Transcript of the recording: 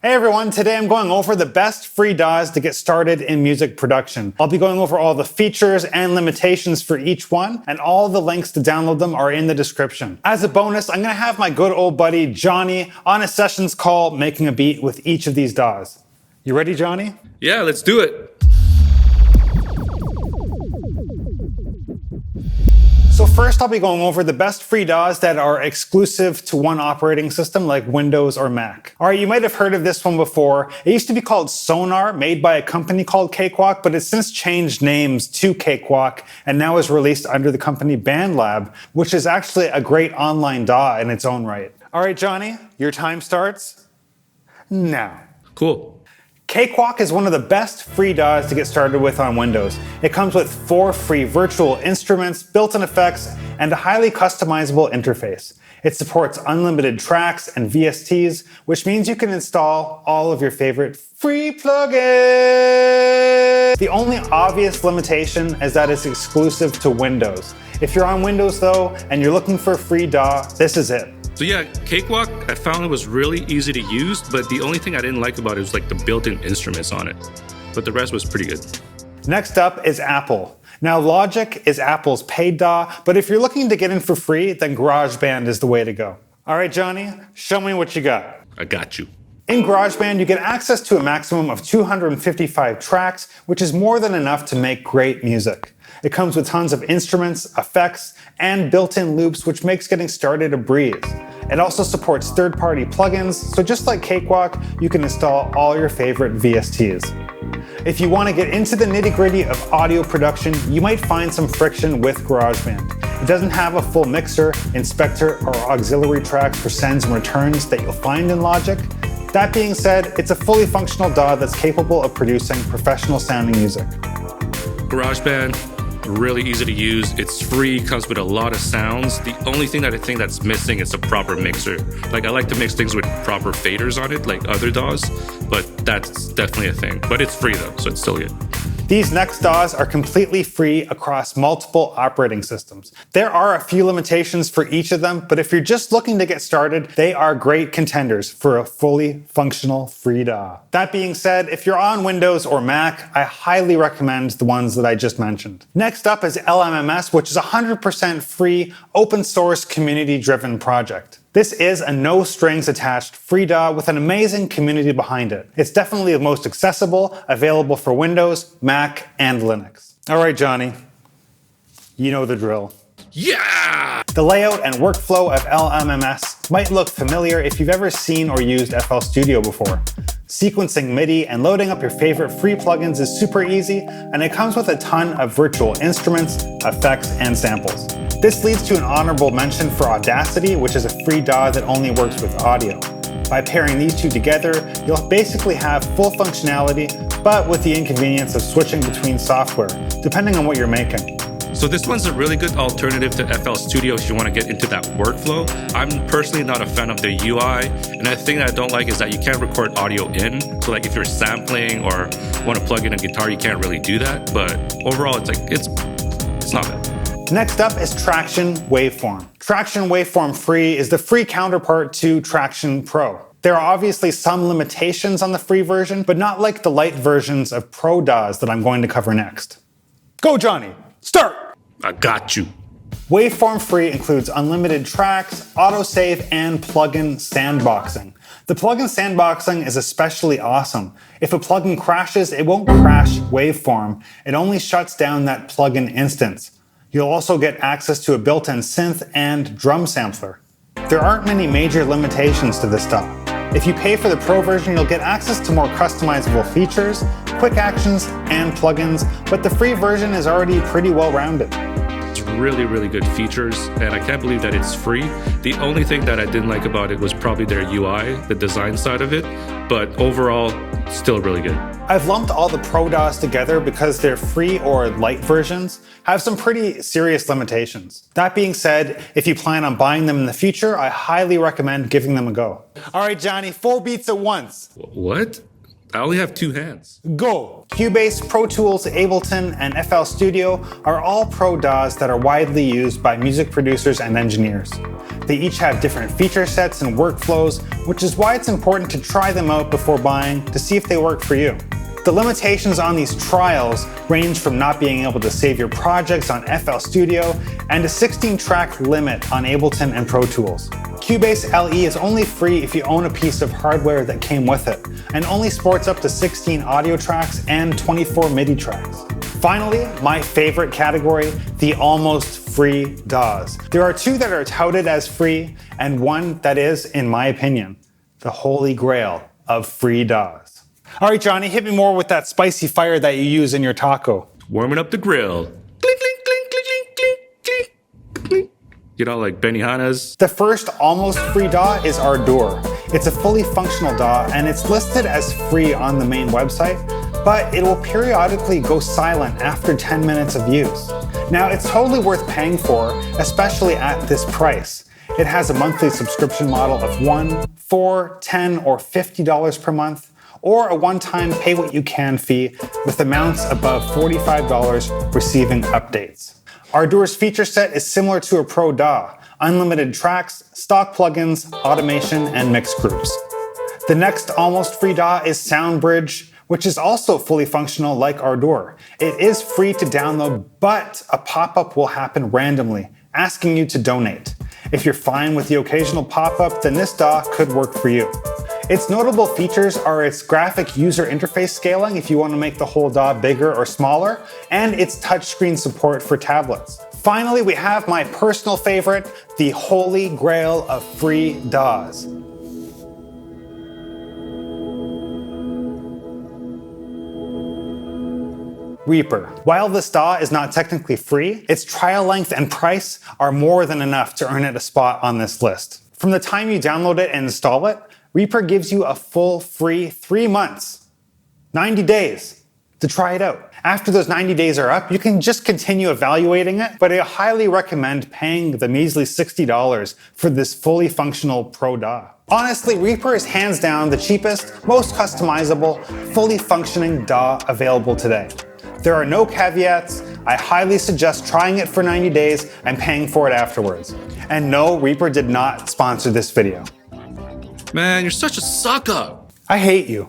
Hey everyone, today I'm going over the best free DAWs to get started in music production. I'll be going over all the features and limitations for each one, and all the links to download them are in the description. As a bonus, I'm gonna have my good old buddy Johnny on a sessions call making a beat with each of these DAWs. You ready, Johnny? Yeah, let's do it. So first I'll be going over the best free DAWs that are exclusive to one operating system like Windows or Mac. All right, you might have heard of this one before. It used to be called Sonar, made by a company called Cakewalk, but it's since changed names to Cakewalk and now is released under the company BandLab, which is actually a great online DAW in its own right. All right, Johnny, your time starts now. Cool. Cakewalk is one of the best free DAWs to get started with on Windows. It comes with 4 free virtual instruments, built-in effects, and a highly customizable interface. It supports unlimited tracks and VSTs, which means you can install all of your favorite free plugins. The only obvious limitation is that it's exclusive to Windows. If you're on Windows though, and you're looking for a free DAW, this is it. So yeah, Cakewalk, I found it was really easy to use, but the only thing I didn't like about it was like the built-in instruments on it. But the rest was pretty good. Next up is Apple. Now Logic is Apple's paid DAW, but if you're looking to get in for free, then Garageband is the way to go. All right, Johnny, show me what you got. I got you. In Garageband, you get access to a maximum of 255 tracks, which is more than enough to make great music. It comes with tons of instruments, effects, and built-in loops, which makes getting started a breeze. It also supports third-party plugins, so just like Cakewalk, you can install all your favorite VSTs. If you want to get into the nitty-gritty of audio production, you might find some friction with GarageBand. It doesn't have a full mixer, inspector, or auxiliary tracks for sends and returns that you'll find in Logic. That being said, it's a fully functional DAW that's capable of producing professional-sounding music. GarageBand, really easy to use. It's free, comes with a lot of sounds. The only thing that I think that's missing is a proper mixer. Like I like to mix things with proper faders on it, like other DAWs, but that's definitely a thing. But it's free though, so it's still good. These next DAWs are completely free across multiple operating systems. There are a few limitations for each of them, but if you're just looking to get started, they are great contenders for a fully functional free DAW. That being said, if you're on Windows or Mac, I highly recommend the ones that I just mentioned. Next up is LMMS, which is a 100% free, open source, community-driven project. This is a no-strings-attached free DAW with an amazing community behind it. It's definitely the most accessible, available for Windows, Mac, and Linux. All right, Johnny, you know the drill. Yeah! The layout and workflow of LMMS might look familiar if you've ever seen or used FL Studio before. Sequencing MIDI and loading up your favorite free plugins is super easy, and it comes with a ton of virtual instruments, effects, and samples. This leads to an honorable mention for Audacity, which is a free DAW that only works with audio. By pairing these two together, you'll basically have full functionality, but with the inconvenience of switching between software, depending on what you're making. So this one's a really good alternative to FL Studio if you want to get into that workflow. I'm personally not a fan of the UI, and the thing that I don't like is that you can't record audio in. So like if you're sampling or want to plug in a guitar, you can't really do that. But overall, it's not bad. Next up is Tracktion Waveform. Tracktion Waveform Free is the free counterpart to Tracktion Pro. There are obviously some limitations on the free version, but not like the Lite versions of Pro DAWs that I'm going to cover next. Go, Johnny! Start! I got you. Waveform Free includes unlimited tracks, autosave, and plugin sandboxing. The plugin sandboxing is especially awesome. If a plugin crashes, it won't crash Waveform. It only shuts down that plugin instance. You'll also get access to a built-in synth and drum sampler. There aren't many major limitations to this DAW. If you pay for the Pro version, you'll get access to more customizable features, quick actions, and plugins, but the free version is already pretty well-rounded. It's really, really good features, and I can't believe that it's free. The only thing that I didn't like about it was probably their UI, the design side of it, but overall, still really good. I've lumped all the Pro DAWs together because their free or Lite versions have some pretty serious limitations. That being said, if you plan on buying them in the future, I highly recommend giving them a go. All right, Johnny, 4 beats at once. What? I only have 2 hands. Go! Cubase, Pro Tools, Ableton, and FL Studio are all pro DAWs that are widely used by music producers and engineers. They each have different feature sets and workflows, which is why it's important to try them out before buying to see if they work for you. The limitations on these trials range from not being able to save your projects on FL Studio and a 16-track limit on Ableton and Pro Tools. Cubase LE is only free if you own a piece of hardware that came with it, and only sports up to 16 audio tracks and 24 MIDI tracks. Finally, my favorite category, the almost free DAWs. There are 2 that are touted as free, and 1 that is, in my opinion, the holy grail of free DAWs. All right, Johnny, hit me more with that spicy fire that you use in your taco. Warming up the grill. Clink, clink, clink, clink, clink, clink, clink, clink. You know, like Benihana's. The first almost free DAW is Ardour. It's a fully functional DAW, and it's listed as free on the main website, but it will periodically go silent after 10 minutes of use. Now, it's totally worth paying for, especially at this price. It has a monthly subscription model of $1, $4, $10, or $50 per month, or a one-time pay-what-you-can fee with amounts above $45 receiving updates. Ardour's feature set is similar to a Pro DAW: unlimited tracks, stock plugins, automation, and mix groups. The next almost free DAW is Soundbridge, which is also fully functional like Ardour. It is free to download, but a pop-up will happen randomly, asking you to donate. If you're fine with the occasional pop-up, then this DAW could work for you. Its notable features are its graphic user interface scaling if you want to make the whole DAW bigger or smaller, and its touchscreen support for tablets. Finally, we have my personal favorite, the holy grail of free DAWs. Reaper. While this DAW is not technically free, its trial length and price are more than enough to earn it a spot on this list. From the time you download it and install it, Reaper gives you a full free 3 months, 90 days, to try it out. After those 90 days are up, you can just continue evaluating it, but I highly recommend paying the measly $60 for this fully functional Pro DAW. Honestly, Reaper is hands down the cheapest, most customizable, fully functioning DAW available today. There are no caveats. I highly suggest trying it for 90 days and paying for it afterwards. And no, Reaper did not sponsor this video. Man, you're such a sucker. I hate you.